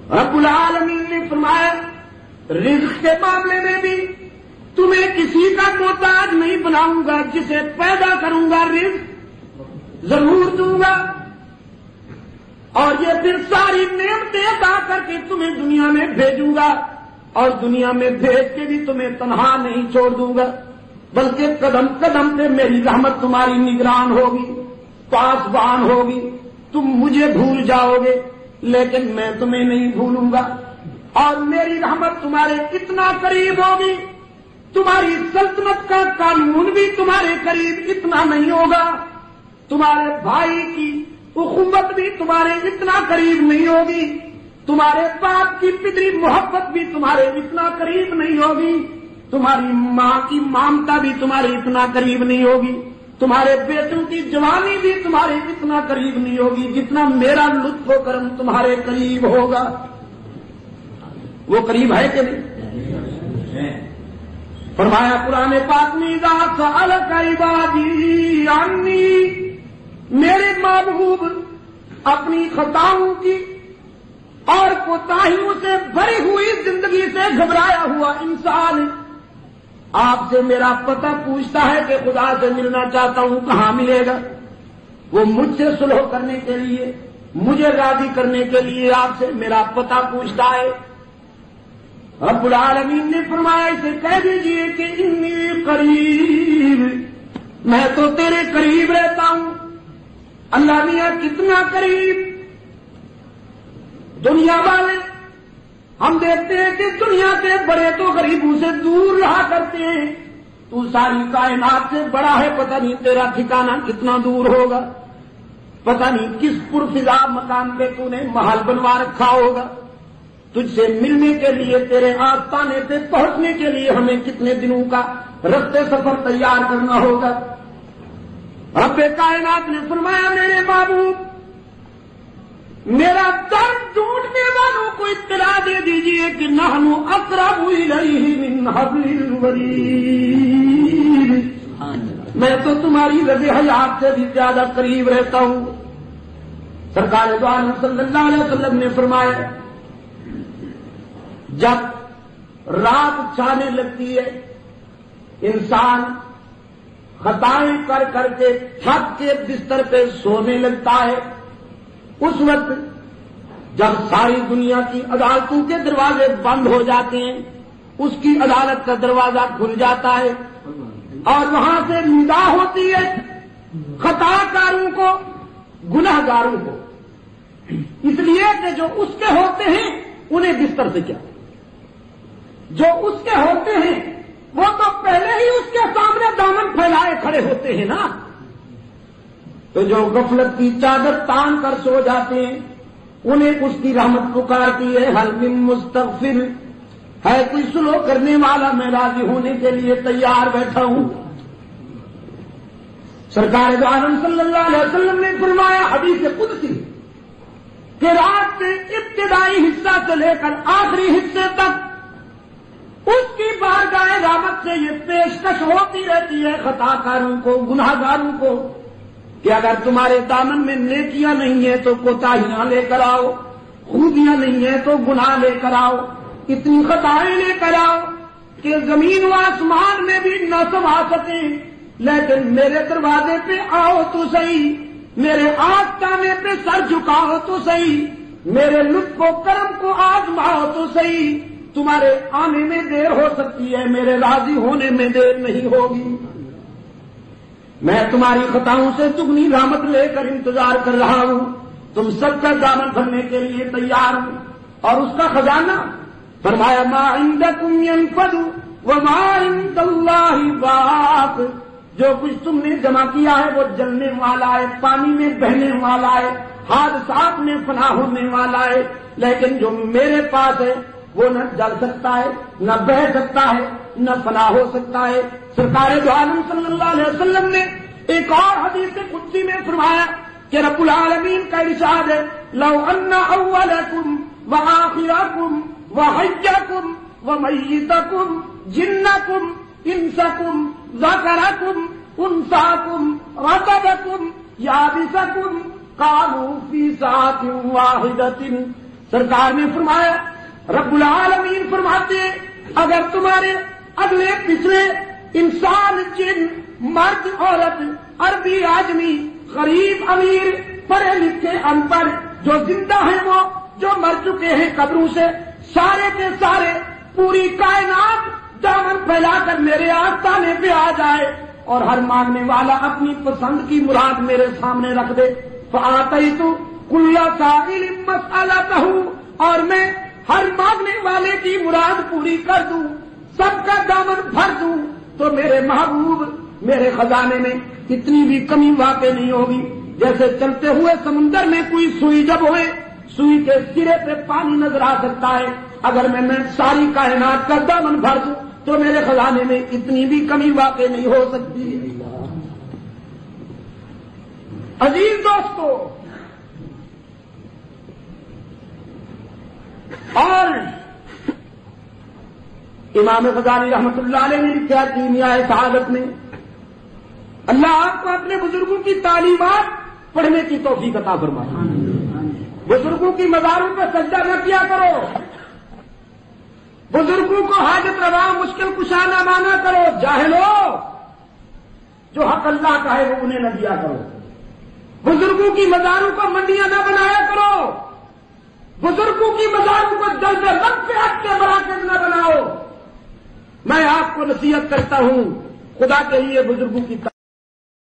رب العالمین نے فرمایا رزق کے معاملے میں بھی تمہیں کسی کا محتاج نہیں بناؤں گا، جسے پیدا کروں گا رزق ضرور دوں گا، اور یہ پھر ساری نعمتیں عطا کر کے تمہیں دنیا میں بھیجوں گا، اور دنیا میں بھیج کے بھی تمہیں تنہا نہیں چھوڑ دوں گا، بلکہ قدم قدم پہ میری رحمت تمہاری نگران ہوگی، پاسبان ہوگی۔ تم مجھے بھول جاؤ گے لیکن میں تمہیں نہیں بھولوں گا، اور میری رحمت تمہارے اتنا قریب ہوگی، تمہاری سلطنت کا قانون بھی تمہارے قریب اتنا نہیں ہوگا، تمہارے بھائی کی اخوت بھی تمہارے اتنا قریب نہیں ہوگی، تمہارے باپ کی پدری محبت بھی تمہارے اتنا قریب نہیں ہوگی، تمہاری ماں کی مامتا بھی تمہارے اتنا قریب نہیں ہوگی، تمہارے بیٹوں کی جوانی بھی تمہارے اتنا قریب نہیں ہوگی جتنا میرا لطف و کرم تمہارے قریب ہوگا۔ وہ قریب ہے کہ نہیں؟ فرمایا قرآن پاک میں اذا سألک عبادی عنی، میرے محبوب اپنی خطاؤں کی اور کوتاہیوں سے بھری ہوئی زندگی سے گھبرایا ہوا انسان آپ سے میرا پتہ پوچھتا ہے کہ خدا سے ملنا چاہتا ہوں، کہاں ملے گا؟ وہ مجھ سے صلح کرنے کے لیے، مجھے راضی کرنے کے لیے آپ سے میرا پتہ پوچھتا ہے۔ رب العالمین نے فرمایا اسے کہہ دیجئے کہ انی قریب، میں تو تیرے قریب رہتا ہوں۔ اللہ میاں کتنا قریب! دنیا والے ہم دیکھتے ہیں کہ دنیا کے بڑے تو غریبوں سے دور رہا کرتے ہیں، تو ساری کائنات سے بڑا ہے، پتہ نہیں تیرا ٹھکانہ کتنا دور ہوگا، پتہ نہیں کس پرفضا مکان پہ تو نے محل بنوا رکھا ہوگا، تجھ سے ملنے کے لیے تیرے آستانے پہ پہنچنے کے لیے ہمیں کتنے دنوں کا رستے سفر تیار کرنا ہوگا۔ رب کائنات نے فرمایا میرے محبوب میرا درد ڈھونڈنے والوں کو اطلاع دے دیجئے کہ نحن اقرب الیہ من حبل الورید، میں تو تمہاری رگ حیات سے بھی زیادہ قریب رہتا ہوں۔ سرکار دو عالم صلی اللہ علیہ وسلم نے فرمایا جب رات چھانے لگتی ہے، انسان خطائیں کر کر کے تھک کے بستر پہ سونے لگتا ہے، اس وقت جب ساری دنیا کی عدالتوں کے دروازے بند ہو جاتے ہیں، اس کی عدالت کا دروازہ کھل جاتا ہے اور وہاں سے ندا ہوتی ہے خطا کاروں کو، گناہ گاروں کو، اس لیے کہ جو اس کے ہوتے ہیں انہیں بستر سے کیا، جو اس کے ہوتے ہیں وہ تو پہلے ہی اس کے سامنے دامن پھیلائے کھڑے ہوتے ہیں نا، تو جو غفلت کی چادر تان کر سو جاتے ہیں انہیں اس کی رحمت پکارتی ہے، حل من مستغفر، ہے کوئی سلو کرنے والا، میں راضی ہونے کے لیے تیار بیٹھا ہوں۔ سرکار دو عالم صلی اللہ علیہ وسلم نے فرمایا حدیث قدسی کہ رات کے ابتدائی حصہ سے لے کر آخری حصے تک اس کی بارگاہ رحمت سے یہ پیشکش ہوتی رہتی ہے خطا کاروں کو، گناہ گاروں کو، کہ اگر تمہارے دامن میں نیکیاں نہیں ہیں تو کوتاہیاں لے کر آؤ، خوبیاں نہیں ہیں تو گناہ لے کر آؤ، اتنی خطائیں لے کر آؤ کہ زمین و آسمان میں بھی نہ سما سکیں، لیکن میرے دروازے پہ آؤ تو صحیح، میرے آستانے پہ سر جھکاؤ تو صحیح، میرے لطف و کرم کو آزماؤ تو صحیح، تمہارے آنے میں دیر ہو سکتی ہے، میرے راضی ہونے میں دیر نہیں ہوگی۔ میں تمہاری خطاؤں سے دگنی رحمت لے کر انتظار کر رہا ہوں، تم سب کا دامن بھرنے کے لیے تیار ہوں، اور اس کا خزانہ فرمایا ما عندکم ينفد وما عند اللہ باق، جو کچھ تم نے جمع کیا ہے وہ جلنے والا ہے، پانی میں بہنے والا ہے، حادثات میں فنا ہونے والا ہے، لیکن جو میرے پاس ہے وہ نہ جل سکتا ہے، نہ بہ سکتا ہے، نہ فنا ہو سکتا ہے۔ سرکار دو عالم صلی اللہ علیہ وسلم نے ایک اور حدیث قدسی میں فرمایا کہ رب العالمین کا ارشاد ہے لو ان اولکم وآخرکم وحیکم ومیتکم جنکم انسکم ذکرکم انثاکم رطبکم یابسکم قالوا فی ساعۃ واحدۃ سرکار نے فرمایا، رب العالمین فرماتے ہیں اگر تمہارے اگلے پچھلے انسان، جن، مرد، عورت، عربی، آجمی، غریب، امیر، پڑھے لکھے، ان پڑھ، جو زندہ ہیں وہ، جو مر چکے ہیں قبروں سے، سارے کے سارے، پوری کائنات دامن پھیلا کر میرے آستانے پہ آ جائے اور ہر مانگنے والا اپنی پسند کی مراد میرے سامنے رکھ دے، فآتیت کل سائل مسألتہ، اور میں ہر مانگنے والے کی مراد پوری کر دوں، سب کا دامن بھر دوں، تو میرے محبوب میرے خزانے میں اتنی بھی کمی واقع نہیں ہوگی۔ جیسے چلتے ہوئے سمندر میں کوئی سوئی جب ہوئے، سوئی کے سرے پہ پانی نظر آ سکتا ہے، اگر میں ساری کائنات کا دامن بھر دوں تو میرے خزانے میں اتنی بھی کمی واقع نہیں ہو سکتی۔ عزیز دوستو، اور امام غزالی رحمت اللہ علیہ نے لکھا کیمیا سعادت میں، اللہ آپ کو اپنے بزرگوں کی تعلیمات پڑھنے کی توفیق عطا فرمائے۔ بزرگوں کی مزاروں پہ سجدہ نہ کیا کرو، بزرگوں کو حاجت روا مشکل کشا نہ مانا کرو، جاہلو، جو حق اللہ کا ہے وہ انہیں نہ دیا کرو، بزرگوں کی مزاروں کو منڈیاں نہ بنایا کرو، بزرگوں کی مزاروں کو جلد رب پہ ہٹ کے مراکز نہ بناؤ۔ میں آپ کو نصیحت کرتا ہوں، خدا کے لیے بزرگوں کی